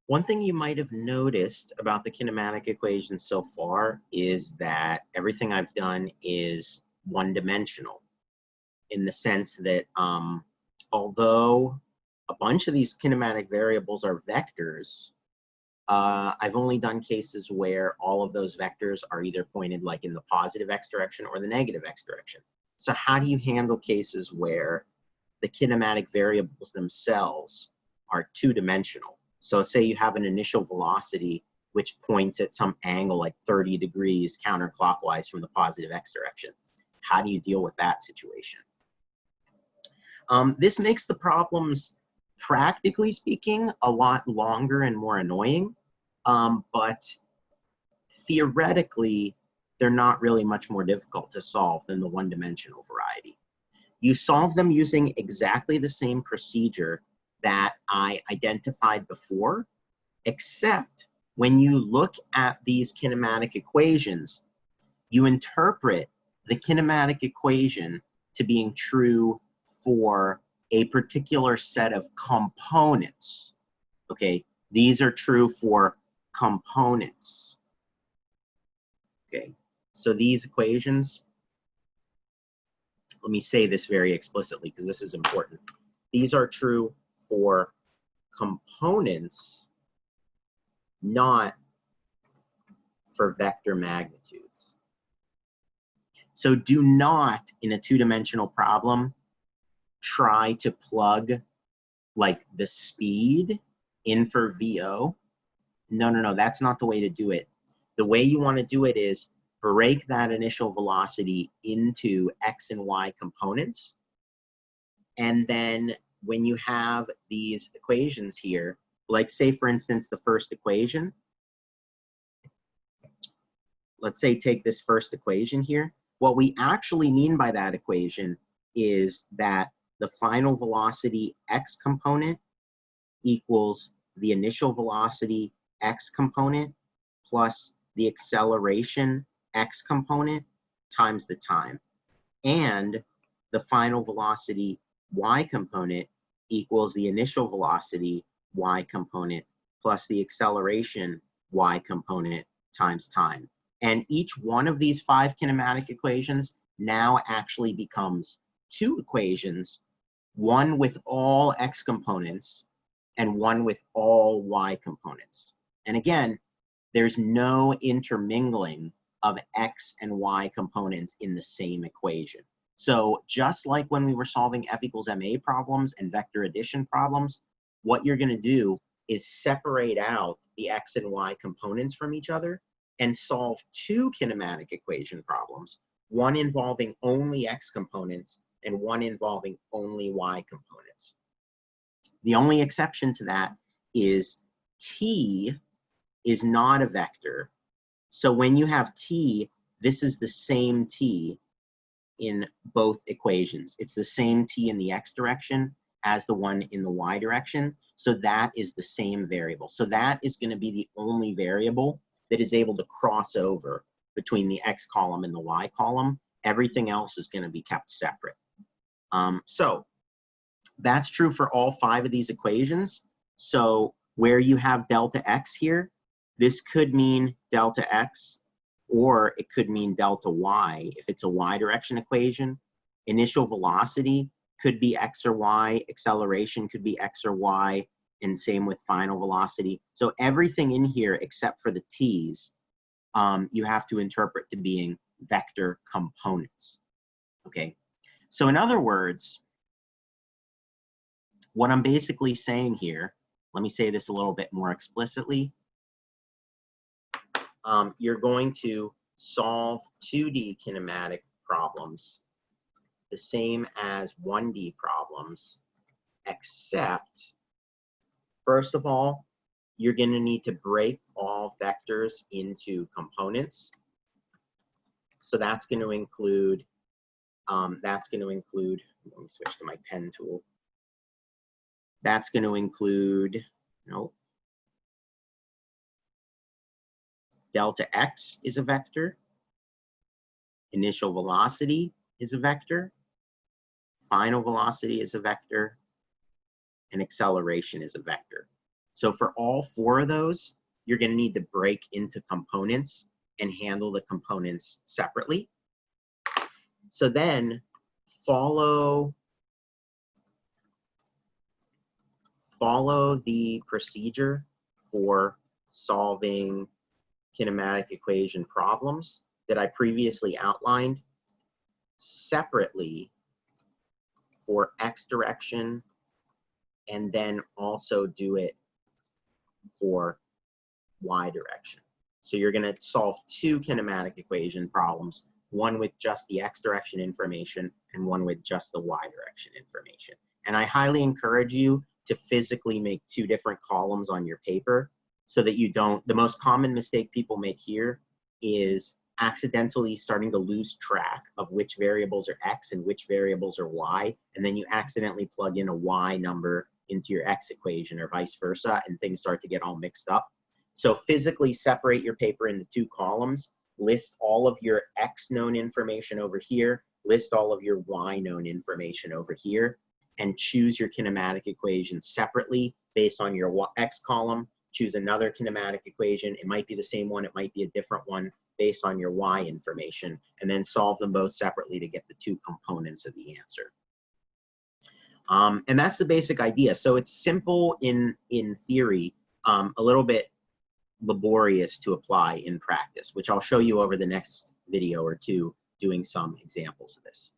One thing you might have noticed about the kinematic equation so far is that everything I've done is one-dimensional, in the sense that although a bunch of these kinematic variables are vectors, I've only done cases where all of those vectors are either pointed like in the positive x direction or the negative x direction. So how do you handle cases where the kinematic variables themselves are two-dimensional? So say you have an initial velocity which points at some angle like 30 degrees counterclockwise from the positive x direction. How do you deal with that situation? This makes the problems, practically speaking, a lot longer and more annoying, but theoretically, they're not really much more difficult to solve than the one-dimensional variety. You solve them using exactly the same procedure that I identified before, except when you look at these kinematic equations, you interpret the kinematic equation to being true for a particular set of components. Okay, these are true for components. Okay, so these equations, let me say this very explicitly because this is important. These are true for components, not for vector magnitudes. So do not, in a two-dimensional problem, try to plug like the speed in for VO. No, that's not the way to do it. The way you want to do it is break that initial velocity into x and y components. And then when you have these equations here, like say for instance, the first equation, let's say take this first equation here. What we actually mean by that equation is that the final velocity x component equals the initial velocity x component plus the acceleration x component times the time. And the final velocity y component equals the initial velocity y component plus the acceleration y component times time. And each one of these 5 kinematic equations now actually becomes 2 equations, one with all x components and one with all y components. And again, there's no intermingling of x and y components in the same equation. So just like when we were solving F equals ma problems and vector addition problems, what you're going to do is separate out the x and y components from each other and solve 2 kinematic equation problems, one involving only x components and one involving only y components. The only exception to that is t is not a vector. So when you have t, this is the same t in both equations. It's the same t in the x direction as the one in the y direction. So that is the same variable. So that is going to be the only variable that is able to cross over between the x column and the y column. Everything else is going to be kept separate. So that's true for all 5 of these equations. So where you have delta x here, this could mean delta x, or it could mean delta y if it's a y direction equation. Initial velocity could be x or y, acceleration could be x or y, and same with final velocity. So everything in here except for the t's, you have to interpret to being vector components. Okay, so in other words, what I'm basically saying here, let me say this a little bit more explicitly. You're going to solve 2D kinematic problems the same as 1D problems, except, first of all, you're going to need to break all vectors into components. So that's going to include, let me switch to my pen tool. That's going to include, delta x is a vector, initial velocity is a vector, final velocity is a vector, and acceleration is a vector. So for all 4 of those, you're going to need to break into components and handle the components separately. So then follow the procedure for solving kinematic equation problems that I previously outlined separately for x direction, and then also do it for y direction. So you're going to solve 2 kinematic equation problems, one with just the x direction information and one with just the y direction information. And I highly encourage you to physically make 2 different columns on your paper so that you don't, the most common mistake people make here is accidentally starting to lose track of which variables are x and which variables are y, and then you accidentally plug in a y number into your x equation or vice versa, and things start to get all mixed up. So physically separate your paper into 2 columns, list all of your x known information over here, list all of your y known information over here, and choose your kinematic equation separately based on your x column. Choose another kinematic equation. It might be the same one, it might be a different one based on your y information, and then solve them both separately to get the 2 components of the answer. And that's the basic idea. So it's simple in theory, a little bit laborious to apply in practice, which I'll show you over the next video or 2 doing some examples of this.